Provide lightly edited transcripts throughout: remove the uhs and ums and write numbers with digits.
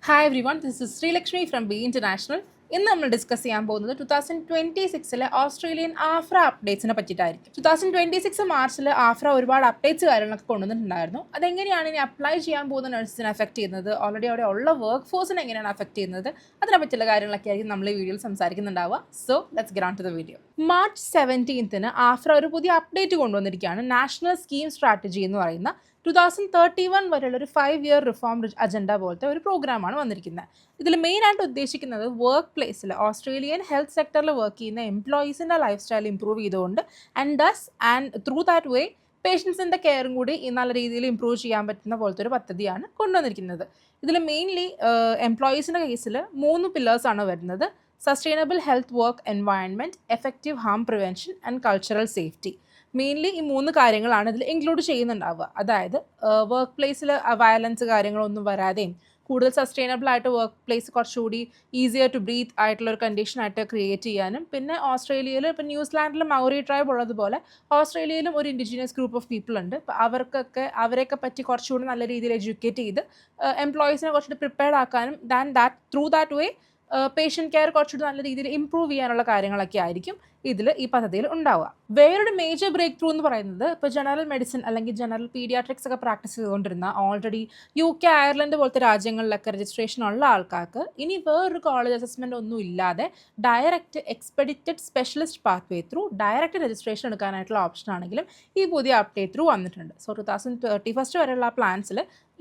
Hi everyone, this is Sri Lakshmi from Be International. ഇന്ന് നമ്മൾ discuss ചെയ്യാൻ പോകുന്നത് 2026 ഓസ്ട്രേലിയൻ ആഫ്ര അപ്ഡേറ്റ്സിനെ പറ്റിയിട്ടായിരിക്കും. 2026 മാർച്ചിൽ ആഫ്ര ഒരുപാട് അപ്ഡേറ്റ്സ് കാര്യങ്ങളൊക്കെ കൊണ്ടുവന്നിട്ടുണ്ടായിരുന്നു. അതെങ്ങനെയാണ് ഇനി അപ്ലൈ ചെയ്യാൻ പോകുന്ന നഴ്സിനെ അഫക്റ്റ് ചെയ്യുന്നത്, ഓൾറെഡി അവിടെ ഉള്ള വർക്ക് ഫോഴ്സിനെ എങ്ങനെയാണ് അഫക്റ്റ് ചെയ്യുന്നത്, അതിനെ പറ്റിയുള്ള കാര്യങ്ങളൊക്കെ ആയിരിക്കും നമ്മൾ ഈ വീഡിയോയിൽ സംസാരിക്കുന്നുണ്ടാവുക. So let's get on to the video. March 17 AHPRA ഒരു പുതിയ അപ്ഡേറ്റ് കൊണ്ടുവന്നിരിക്കുകയാണ്. നാഷണൽ സ്കീം സ്ട്രാറ്റജി എന്ന് പറയുന്ന 2031 വരെയുള്ള ഒരു 5-year റിഫോം അജണ്ട പോലത്തെ ഒരു പ്രോഗ്രാമാണ് വന്നിരിക്കുന്നത്. ഇതിൽ മെയിനായിട്ട് ഉദ്ദേശിക്കുന്നത് വർക്ക് പ്ലേസിൽ ഓസ്ട്രേലിയൻ ഹെൽത്ത് സെക്ടറിൽ വർക്ക് ചെയ്യുന്ന എംപ്ലോയീസിൻ്റെ ലൈഫ് സ്റ്റൈൽ ഇമ്പ്രൂവ് ചെയ്തുകൊണ്ട് ആൻഡ് ത്രൂ ദാറ്റ് വേ പേഷ്യൻസിൻ്റെ കെയറും കൂടി നല്ല രീതിയിൽ ഇമ്പ്രൂവ് ചെയ്യാൻ പറ്റുന്ന പോലത്തെ ഒരു പദ്ധതിയാണ് കൊണ്ടുവന്നിരിക്കുന്നത്. ഇതിൽ മെയിൻലി എംപ്ലോയീസിൻ്റെ കേസിൽ 3 പില്ലേഴ്സാണ് വരുന്നത്: sustainable health work environment, effective harm prevention and cultural safety. Mainly ഈ 3 കാര്യങ്ങളാണ് ഇതിൽ ഇൻക്ലൂഡ് ചെയ്യുന്നുണ്ടാവുക. അതായത് വർക്ക് പ്ലേസിൽ വയലൻസ് കാര്യങ്ങളൊന്നും വരാതെയും കൂടുതൽ സസ്റ്റൈനബിൾ ആയിട്ട് വർക്ക് പ്ലേസ് കുറച്ചുകൂടി ഈസിയർ ടു ബ്രീത്ത് ആയിട്ടുള്ള ഒരു കണ്ടീഷനായിട്ട് ക്രിയേറ്റ് ചെയ്യാനും, പിന്നെ ഓസ്ട്രേലിയയിൽ ഇപ്പോൾ ന്യൂസിലാൻഡിൽ മൗറി ട്രൈബ് ഉള്ളതുപോലെ ഓസ്ട്രേലിയയിലും ഒരു ഇൻഡിജിനിയസ് ഗ്രൂപ്പ് ഓഫ് പീപ്പിൾ ഉണ്ട്. അപ്പോൾ അവരെയൊക്കെ പറ്റി കുറച്ചുകൂടി നല്ല രീതിയിൽ എഡ്യൂക്കേറ്റ് ചെയ്ത് എംപ്ലോയീസിനെ കുറച്ചുകൂടി പ്രിപ്പയർഡ് ആക്കാനും through that way patient care കുറച്ചുകൂടി നല്ല രീതിയിൽ ഇമ്പ്രൂവ് ചെയ്യാനുള്ള കാര്യങ്ങളൊക്കെ ആയിരിക്കും ഈ പദ്ധതിയിൽ ഉണ്ടാവുക. വേറൊരു മേജർ ബ്രേക്ക് ത്രൂ എന്ന് പറയുന്നത്, ഇപ്പോൾ ജനറൽ മെഡിസിൻ അല്ലെങ്കിൽ ജനറൽ പീഡിയാട്രിക്സ് ഒക്കെ പ്രാക്ടീസ് ചെയ്തുകൊണ്ടിരുന്ന ഓൾറെഡി UK, അയർലൻഡ് പോലത്തെ രാജ്യങ്ങളിലൊക്കെ രജിസ്ട്രേഷൻ ഉള്ള ആൾക്കാർക്ക് ഇനി വേറൊരു കോളേജ് അസസ്മെൻ്റ് ഒന്നും ഇല്ലാതെ direct expedited specialist pathway through direct registration എടുക്കാനായിട്ടുള്ള ഓപ്ഷൻ ആണെങ്കിലും ഈ പുതിയ അപ്ഡേറ്റ് ത്രൂ വന്നിട്ടുണ്ട്. സോ 2031 വരെയുള്ള പ്ലാൻസിൽ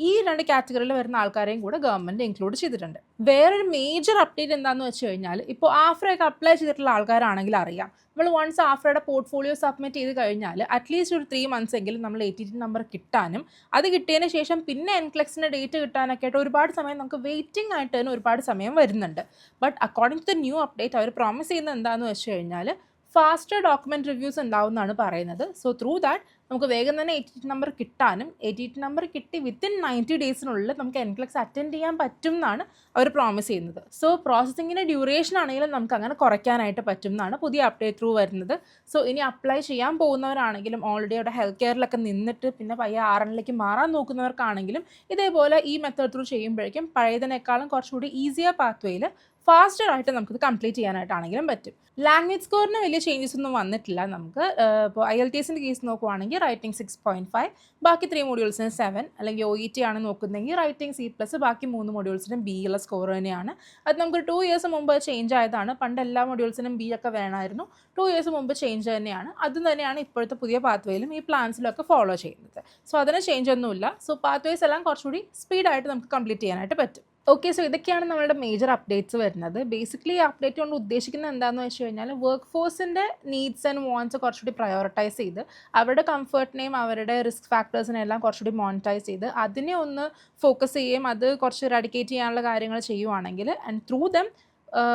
ഈ 2 കാറ്റഗറിയിൽ വരുന്ന ആൾക്കാരെയും കൂടെ ഗവൺമെൻറ് ഇൻക്ലൂഡ് ചെയ്തിട്ടുണ്ട്. വേറൊരു മേജർ അപ്ഡേറ്റ് എന്താണെന്ന് വെച്ച് കഴിഞ്ഞാൽ, ഇപ്പോൾ ആഫ്രയൊക്കെ അപ്ലൈ ചെയ്തിട്ടുള്ള ആൾക്കാരാണെങ്കിൽ അറിയാം, നമ്മൾ വൺസ് ആഫ്രയുടെ പോർട്ട്ഫോളിയോ സബ്മിറ്റ് ചെയ്ത് കഴിഞ്ഞാൽ അറ്റ്ലീസ്റ്റ് ഒരു 3 months എങ്കിലും നമ്മൾ ATT നമ്പർ കിട്ടാനും അത് കിട്ടിയതിന് ശേഷം പിന്നെ എൻക്ലെക്സിൻ്റെ ഡേറ്റ് കിട്ടാനൊക്കെ ആയിട്ട് ഒരുപാട് സമയം നമുക്ക് വെയിറ്റിംഗ് ആയിട്ട് തന്നെ ഒരുപാട് സമയം വരുന്നുണ്ട്. But according to the new update അവർ പ്രോമിസ് ചെയ്യുന്നത് എന്താണെന്ന് വെച്ച് കഴിഞ്ഞാൽ ഫാസ്റ്റർ ഡോക്യുമെൻറ്റ് റിവ്യൂസ് ഉണ്ടാവും എന്നാണ് പറയുന്നത്. സോ ത്രൂ ദാറ്റ് നമുക്ക് വേഗം തന്നെ ATT നമ്പർ കിട്ടാനും ATT നമ്പർ കിട്ടി വിത്തിൻ 90 daysനുള്ളിൽ നമുക്ക് എൻക്ലെക്സ് അറ്റൻഡ് ചെയ്യാൻ പറ്റും എന്നാണ് അവർ പ്രോമിസ് ചെയ്യുന്നത്. സോ പ്രോസസ്സിങ്ങിൻ്റെ ഡ്യൂറേഷൻ ആണെങ്കിലും നമുക്ക് അങ്ങനെ കുറയ്ക്കാനായിട്ട് പറ്റും എന്നാണ് പുതിയ അപ്ഡേറ്റ് ത്രൂ വരുന്നത്. സോ ഇനി അപ്ലൈ ചെയ്യാൻ പോകുന്നവരാണെങ്കിലും ഓൾറെഡി അവിടെ ഹെൽത്ത് കെയറിലൊക്കെ നിന്നിട്ട് പിന്നെ പയ്യെ RNലേക്ക് മാറാൻ നോക്കുന്നവർക്കാണെങ്കിലും ഇതേപോലെ ഈ മെത്തേഡ് ത്രൂ ചെയ്യുമ്പോഴേക്കും പഴയതിനേക്കാളും കുറച്ചുകൂടി ഈസിയർ പാത്വേയിൽ ഫാസ്റ്റർ ആയിട്ട് നമുക്കിത് കംപ്ലീറ്റ് ചെയ്യാനായിട്ടാണെങ്കിലും പറ്റും. ലാംഗ്വേജ് സ്കോറിന് വലിയ ചേഞ്ചസ് ഒന്നും വന്നിട്ടില്ല. നമുക്ക് ഇപ്പോൾ IELTSൻ്റെ കേസ് നോക്കുവാണെങ്കിൽ റൈറ്റിംഗ് 6.5, ബാക്കി 3 മോഡ്യൂൾസിന് 7, അല്ലെങ്കിൽ OET ആണ് നോക്കുന്നതെങ്കിൽ റൈറ്റിംഗ് C+, ബാക്കി 3 മോഡ്യൂൾസിനും B ഉള്ള സ്കോർ തന്നെയാണ്. അത് നമുക്ക് 2 years മുമ്പ് ചേഞ്ച് ആയതാണ്. പണ്ട് എല്ലാ മോഡ്യൂൾസിനും B ഒക്കെ വേണമായിരുന്നു. 2 years മുമ്പ് ചേഞ്ച് തന്നെയാണ്. അതും തന്നെയാണ് ഇപ്പോഴത്തെ പുതിയ പാത്വേയിലും ഈ പ്ലാൻസിലൊക്കെ ഫോളോ ചെയ്യുന്നത്. സോ അതിന് ചേഞ്ച് ഒന്നുമില്ല. സോ പാത്വേസ് എല്ലാം കുറച്ചുകൂടി സ്പീഡായിട്ട് നമുക്ക് കംപ്ലീറ്റ് ചെയ്യാനായിട്ട് പറ്റും. ഓക്കെ, സോ ഇതൊക്കെയാണ് നമ്മളുടെ മേജർ അപ്ഡേറ്റ്സ് വരുന്നത്. ബേസിക്കലി ഈ അപ്ഡേറ്റ് കൊണ്ട് ഉദ്ദേശിക്കുന്നത് എന്താണെന്ന് വെച്ച് കഴിഞ്ഞാൽ, വർക്ക് ഫോഴ്സിൻ്റെ നീഡ്സ് ആൻഡ് വാണ്ട്സ് കുറച്ചുകൂടി പ്രയോറിറ്റൈസ് ചെയ്ത് അവരുടെ കംഫർട്ടിനെയും അവരുടെ റിസ്ക് ഫാക്ടേഴ്സിനെയും എല്ലാം കുറച്ചുകൂടി മോണിറ്റൈസ് ചെയ്ത് അതിനെ ഒന്ന് ഫോക്കസ് ചെയ്യുകയും അത് കുറച്ച് റെഡിക്കേറ്റ് ചെയ്യാനുള്ള കാര്യങ്ങൾ ചെയ്യുവാണെങ്കിൽ ആൻഡ് ത്രൂ ദം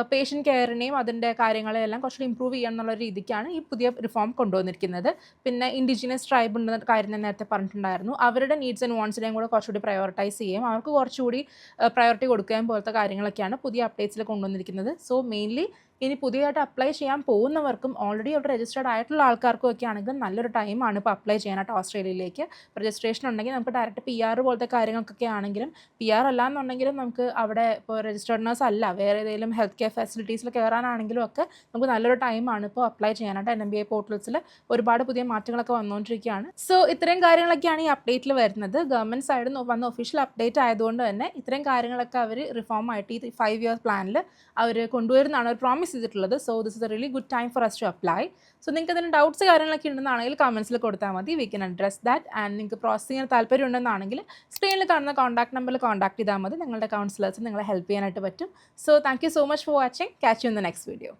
പേഷ്യൻ്റ് കെയറിനെയും അതിൻ്റെ കാര്യങ്ങളെല്ലാം കുറച്ചുകൂടി ഇമ്പ്രൂവ് ചെയ്യുക എന്നുള്ള രീതിക്കാണ് ഈ പുതിയ റിഫോം കൊണ്ടുവന്നിരിക്കുന്നത്. പിന്നെ ഇൻഡിജിനസ് ട്രൈബ് ഉണ്ടെന്ന കാര്യം ഞാൻ നേരത്തെ പറഞ്ഞിട്ടുണ്ടായിരുന്നു. അവരുടെ നീഡ്സ് ആൻഡ് വാണ്ട്സിനെയും കൂടെ കുറച്ചുകൂടി പ്രയോറിറ്റൈസ് ചെയ്യുകയും അവർക്ക് കുറച്ചുകൂടി പ്രയോറിറ്റി കൊടുക്കുകയും പോലത്തെ കാര്യങ്ങളൊക്കെയാണ് പുതിയ അപ്ഡേറ്റ്സിൽ കൊണ്ടുവന്നിരിക്കുന്നത്. സോ മെയിൻലി ഇനി പുതിയതായിട്ട് അപ്ലൈ ചെയ്യാൻ പോകുന്നവർക്കും ഓൾറെഡി അവിടെ രജിസ്റ്റേർഡ് ആയിട്ടുള്ള ആൾക്കാർക്കും ഒക്കെ ആണെങ്കിൽ നല്ലൊരു ടൈമാണ് ഇപ്പോൾ അപ്ലൈ ചെയ്യാനായിട്ട് ഓസ്ട്രേലിയയിലേക്ക്. രജിസ്ട്രേഷൻ ഉണ്ടെങ്കിൽ നമുക്ക് ഡയറക്റ്റ് PR പോലത്തെ കാര്യങ്ങൾക്കൊക്കെ ആണെങ്കിലും, PR അല്ലാന്നുണ്ടെങ്കിലും നമുക്ക് അവിടെ ഇപ്പോൾ രജിസ്റ്റേർഡ് നഴ്സ് അല്ല വേറെ ഏതെങ്കിലും ഹെൽത്ത് കെയർ ഫെസിലിറ്റീസിൽ കയറാനാണെങ്കിലും ഒക്കെ നമുക്ക് നല്ലൊരു ടൈമാണ് ഇപ്പോൾ അപ്ലൈ ചെയ്യാനായിട്ട്. NMBI പോർട്ടൽസിൽ ഒരുപാട് പുതിയ മാറ്റങ്ങളൊക്കെ വന്നുകൊണ്ടിരിക്കുകയാണ്. സോ ഇത്രയും കാര്യങ്ങളൊക്കെയാണ് ഈ അപ്ഡേറ്റിൽ വരുന്നത്. ഗവൺമെൻറ് സൈഡിൽ നിന്ന് വന്ന ഒഫീഷ്യൽ അപ്ഡേറ്റ് ആയതുകൊണ്ട് തന്നെ ഇത്രയും കാര്യങ്ങളൊക്കെ അവർ റിഫോം ആയിട്ട് ഈ 5-year പ്ലാനിൽ അവർ കൊണ്ടുവരുന്നതാണ് അവർ പ്രോമിസ് ചെയ്തിട്ടുള്ളത്. So this is a really good time for us to apply. So നിങ്ങൾക്ക് അതിന് ഡൗട്ട്സ് കാര്യങ്ങളൊക്കെ ഉണ്ടെന്നാണെങ്കിൽ കമൻസിൽ കൊടുത്താൽ മതി. We can address that. And നിങ്ങൾക്ക് പ്രോസസ് ചെയ്യാൻ താല്പര്യം ഉണ്ടെന്നാണെങ്കിൽ സ്ക്രീനിൽ കാണുന്ന കോൺടാക്ട് നമ്പറിൽ കോൺടാക്ട് ചെയ്താൽ മതി. നിങ്ങളുടെ കൗൺസിലേഴ്സ് നിങ്ങളെ ഹെൽപ്പ് ചെയ്യാനായിട്ട് പറ്റും. So thank you so much for watching. Catch you in the next video.